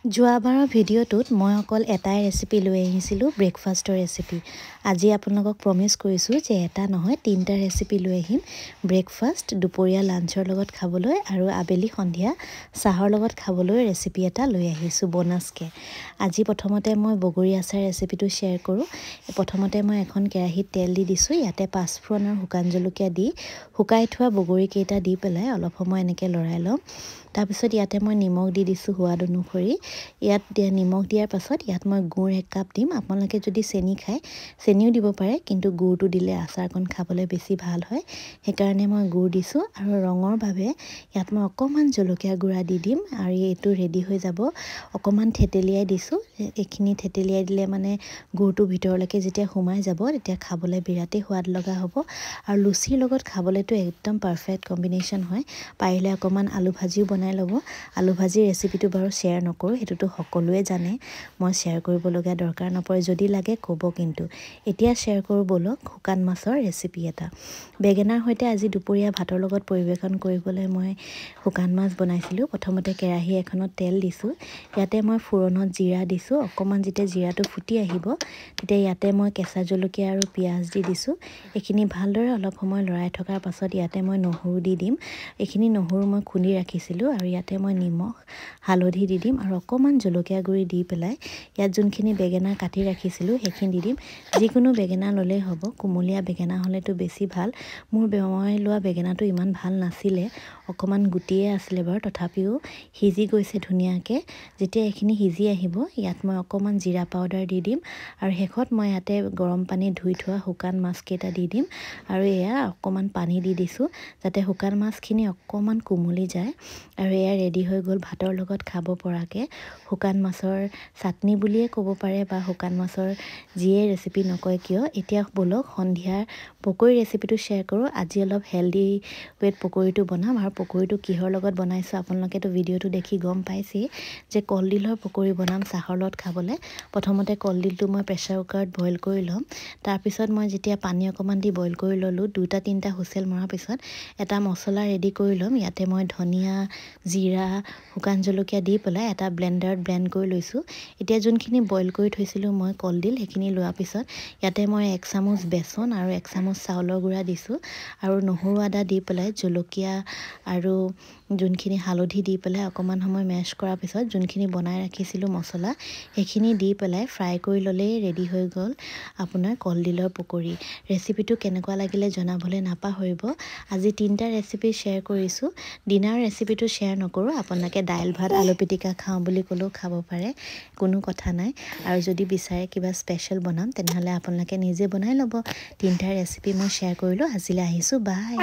যোৱাবাৰৰ ভিডিঅ'টোত মই অকল এটাই ৰেচিপি লৈ আহিছিলোঁ ব্ৰেকফাষ্টৰ ৰেচিপি। আজি আপোনালোকক প্ৰমিছ কৰিছোঁ যে এটা নহয় তিনিটা ৰেচিপি লৈ আহিম ব্ৰেকফাষ্ট, দুপৰীয়া লাঞ্চৰ লগত খাবলৈ আৰু আবেলি সন্ধিয়া চাহৰ লগত খাবলৈ ৰেচিপি এটা লৈ আহিছোঁ বোনাছকৈ। আজি প্ৰথমতে মই বগৰী আচাৰ ৰেচিপিটো শ্বেয়াৰ কৰোঁ। প্ৰথমতে মই এখন কেৰাহীত তেল দি দিছোঁ। ইয়াতে পাঁচফোৰণ আৰু শুকান জলকীয়া দি শুকাই থোৱা বগৰীকেইটা দি পেলাই অলপ সময় এনেকৈ লৰাই ল'ম। তাৰপিছত ইয়াতে মই নিমখ দি দিছোঁ সোৱাদ অনুসৰি। ইয়াত নিমখ দিয়াৰ পাছত ইয়াত মই গুড় 1 কাপ দিম। আপোনালোকে যদি চেনি খায় চেনিও দিব পাৰে, কিন্তু গুড়টো দিলে আচাৰকণ খাবলৈ বেছি ভাল হয়, সেইকাৰণে মই গুড় দিছোঁ। আৰু ৰঙৰ বাবে ইয়াত মই অকণমান জলকীয়া গুড়া দি দিম আৰু এইটো ৰেডি হৈ যাব। অকণমান থেতেলিয়াই দিছোঁ। এইখিনি থেতেলিয়াই দিলে মানে গুড়টো ভিতৰলৈকে যেতিয়া সোমাই যাব তেতিয়া খাবলৈ বিৰাটেই সোৱাদ লগা হ'ব। আৰু লুচিৰ লগত খাবলৈতো একদম পাৰফেক্ট কম্বিনেশ্যন হয়। পাৰিলে অকণমান আলু ভাজিও বনাই ল'ব। আলু ভাজিৰ ৰেচিপিটো বাৰু শ্বেয়াৰ নকৰোঁ, সেইটোতো সকলোৱে জানে, মই শ্বেয়াৰ কৰিবলগীয়া দৰকাৰ নপৰে। যদি লাগে ক'ব, কিন্তু এতিয়া শ্বেয়াৰ কৰোঁ ব'লক শুকান মাছৰ ৰেচিপি এটা। বেঙেনাৰ সৈতে আজি দুপৰীয়া ভাতৰ লগত পৰিৱেশন কৰিবলৈ মই শুকান মাছ বনাইছিলোঁ। প্ৰথমতে কেৰাহী এখনত তেল দিছোঁ। ইয়াতে মই ফোৰণত জিৰা দিছোঁ। অকণমান যেতিয়া জিৰাটো ফুটি আহিব তেতিয়া ইয়াতে মই কেঁচা জলকীয়া আৰু পিঁয়াজ দি দিছোঁ। এইখিনি ভালদৰে অলপ সময় লৰাই থকাৰ পাছত ইয়াতে মই নহৰু দি দিম। এইখিনি নহৰু মই খুন্দি ৰাখিছিলোঁ। আৰু ইয়াতে মই নিমখ, হালধি দি দিম আৰু অকণমান জলকীয়া গুড়ি দি পেলাই ইয়াত যোনখিনি বেঙেনা কাটি ৰাখিছিলোঁ সেইখিনি দি দিম। যিকোনো বেঙেনা ল'লেই হ'ব, কুমলীয়া বেঙেনা হ'লেতো বেছি ভাল। মোৰ মই লোৱা বেঙেনাটো ইমান ভাল নাছিলে, অকণমান গুটিয়ে আছিলে বাৰু, তথাপিও সিজি গৈছে ধুনীয়াকৈ। যেতিয়া এইখিনি সিজি আহিব ইয়াত মই অকণমান জিৰা পাউডাৰ দি দিম আৰু শেষত মই ইয়াতে গৰম পানীত ধুই থোৱা শুকান মাছকেইটা দি দিম। আৰু এয়া অকণমান পানী দি দিছোঁ যাতে শুকান মাছখিনি অকণমান কোমলি যায়। আৰু এয়া ৰেডি হৈ গ'ল ভাতৰ লগত খাব পৰাকৈ শুকান মাছৰ চাটনি বুলিয়ে ক'ব পাৰে বা শুকান মাছৰ যিয়ে ৰেচিপি নকয় কিয়। এতিয়া ব'লক সন্ধিয়াৰ পকৰি ৰেচিপিটো শ্বেয়াৰ কৰোঁ। আজি অলপ হেল্ডি ৱেত পকৰিটো বনাম। আৰু পকৰিটো কিহৰ লগত বনাইছোঁ আপোনালোকেতো ভিডিঅ'টো দেখি গম পাইছেই যে কলডিলৰ পকৰি বনাম চাহৰ লগত খাবলৈ। প্ৰথমতে কলডিলটো মই প্ৰেছাৰ কুকাৰত বইল কৰি ল'ম। তাৰপিছত মই যেতিয়া পানী অকণমান দি বইল কৰি ল'লোঁ, 2-3টা হুইচেল মৰাৰ পিছত এটা মছলা ৰেডি কৰি ল'ম। ইয়াতে মই ধনিয়া, জিৰা, শুকান জলকীয়া দি পেলাই এটা ব্লেণ্ডাৰত ব্লেণ্ড কৰি লৈছোঁ। এতিয়া যোনখিনি বইল কৰি থৈছিলোঁ মই কলডিল, সেইখিনি লোৱাৰ পিছত ইয়াতে মই 1 চামুচ বেচন আৰু 1 চামুচ চাউলৰ গুড়া দিছোঁ। আৰু নহৰু আদা দি পেলাই জলকীয়া আৰু যোনখিনি হালধি দি পেলাই অকণমান সময় মেছ কৰাৰ পিছত যোনখিনি বনাই ৰাখিছিলোঁ মছলা, সেইখিনি দি পেলাই ফ্ৰাই কৰি ল'লেই ৰেডি হৈ গ'ল আপোনাৰ কলডিলৰ পকৰি। ৰেচিপিটো কেনেকুৱা লাগিলে জনাবলৈ নাপাহৰিব। আজি 3টা ৰেচিপি শ্বেয়াৰ কৰিছোঁ। ডিনাৰ ৰেচিপিটো শ্বেয়াৰ নকৰোঁ। আপোনালোকে দাইল ভাত আলু পিটিকা খাওঁ বুলি ক'লেও খাব পাৰে, কোনো কথা নাই। আৰু যদি বিচাৰে কিবা স্পেচিয়েল বনাম তেনেহ'লে আপোনালোকে নিজে বনাই ল'ব। 3টা ৰেচিপি মই শ্বেয়াৰ কৰিলোঁ। আজিলৈ আহিছোঁ, বাই।